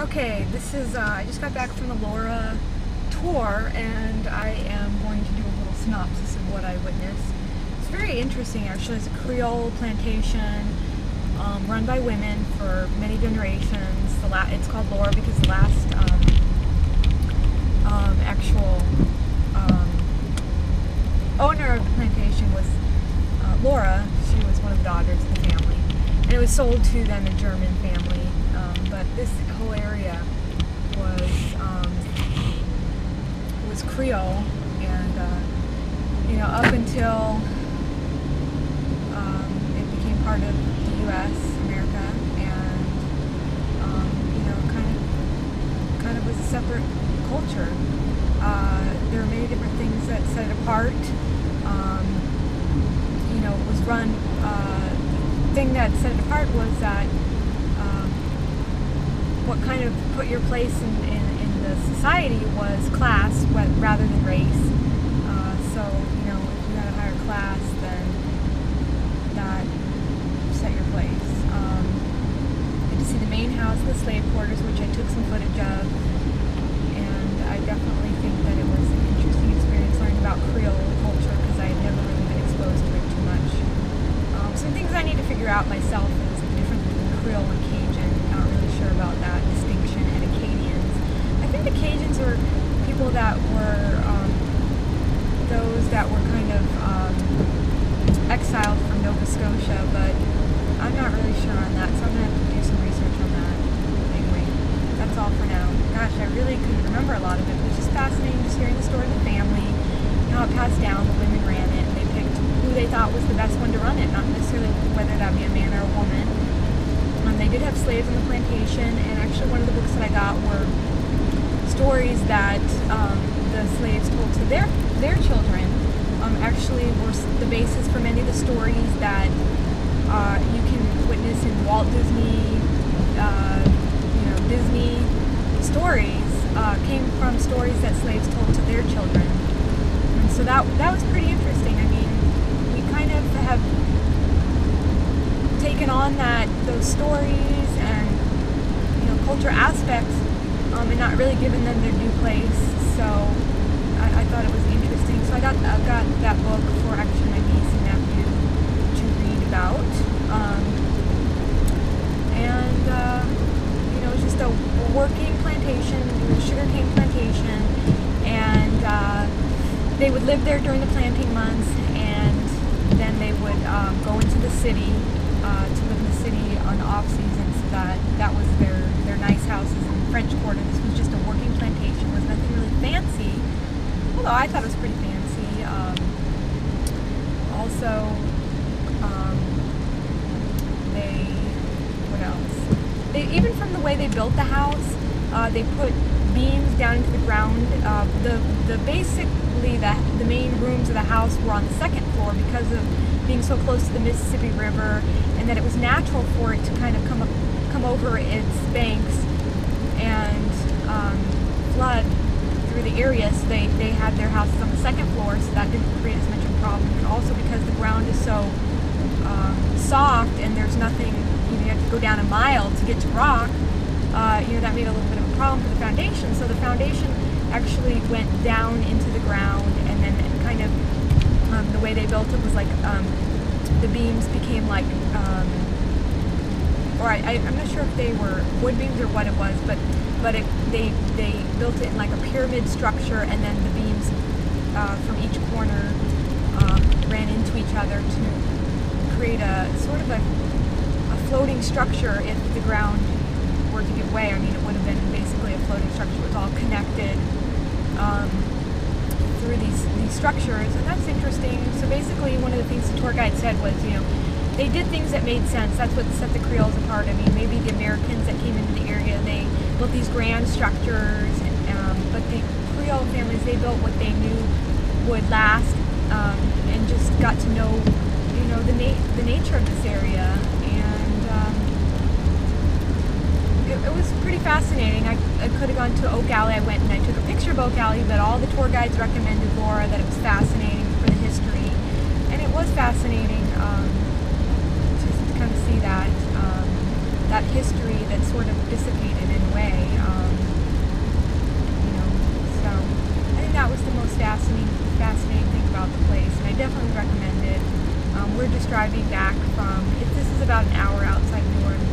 Okay, this is, I just got back from the Laura tour, and I am going to do a little synopsis of what I witnessed. It's very interesting, actually. It's a Creole plantation run by women for many generations. It's called Laura because the last actual owner of the plantation was Laura. She was one of the daughters of the family, and it was sold to then a German family. But this whole area was Creole, and up until it became part of the U.S., America, and kind of was a separate culture. There were many different things that set it apart. It was run. The thing that set it apart was that what kind of put your place in the society was class rather than race. So, if you had a higher class, then that set your place. I had to see the main house, the slave quarters, which I took some footage of, and I definitely think that it was an interesting experience learning about Creole culture because I had never really been exposed to it too much. Some things I need to figure out myself is the difference between Creole and Cajun. Not really sure about that distinction, and Acadians. I think the Cajuns are people that were those that were kind of exiled from Nova Scotia, but I'm not really sure on that, so I'm going to have to do some research on that. Anyway, that's all for now. Gosh, I really couldn't remember a lot of it, but it was just fascinating just hearing the story of the family, how it passed down. The women ran it, and they picked who they thought was the best one to run it, not necessarily whether that be a man or a woman. They did have slaves on the plantation, and actually one of the books that I got were stories that the slaves told to their children. Actually were the basis for many of the stories that you can witness in Walt Disney, Disney stories came from stories that slaves told to their children. And so that was pretty interesting. I mean, we kind of have taken on those stories and culture aspects and not really given them their due place. So I thought it was interesting. So I got that book for actually my niece and nephew to read about. It was just a working plantation, a sugarcane plantation, and they would live there during the planting months, and then they would go into the city to live in the city on the off season. So that was their nice houses in French Quarter. This was just a working plantation. It was nothing really fancy, although I thought it was pretty fancy. What else? Even from the way they built the house, they put beams down into the ground. Basically the main rooms of the house were on the second floor because of being so close to the Mississippi River, and that it was natural for it to kind of come over its banks and flood through the area. So they had their houses on the second floor, so that didn't create as much of a problem. And also because the ground is so soft and there's nothing, you have to go down a mile to get to rock. That made a little bit of a problem for the foundation. So the foundation actually went down into the ground, and then it kind of the way they built it was like the beams became like, I'm not sure if they were wood beams or what it was, but they built it in like a pyramid structure, and then the beams from each corner ran into each other to create a sort of a floating structure. If the ground were to give way, I mean, it would have been basically a floating structure. It was all connected through these structures, and that's interesting. So basically, one of the things the tour guide said was, they did things that made sense. That's what set the Creoles apart. I mean, maybe the Americans that came into the area, they built these grand structures, but the Creole families, they built what they knew would last, and just got to know, the nature of this area, and it was pretty fascinating. I could have gone to Oak Alley. I went and I took a picture of Oak Alley, but all the tour guides recommended Laura, that it was fascinating for the history, and it was fascinating to kind of see that history that sort of dissipated in a way. would recommend it. We're just driving back from, this is about an hour outside New Orleans,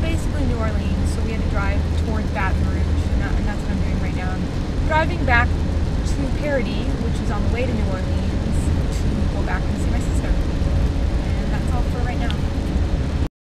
basically New Orleans, so we had to drive towards Baton Rouge, and that's what I'm doing right now. I'm driving back to Paradis, which is on the way to New Orleans, to go back and see my sister. And that's all for right now.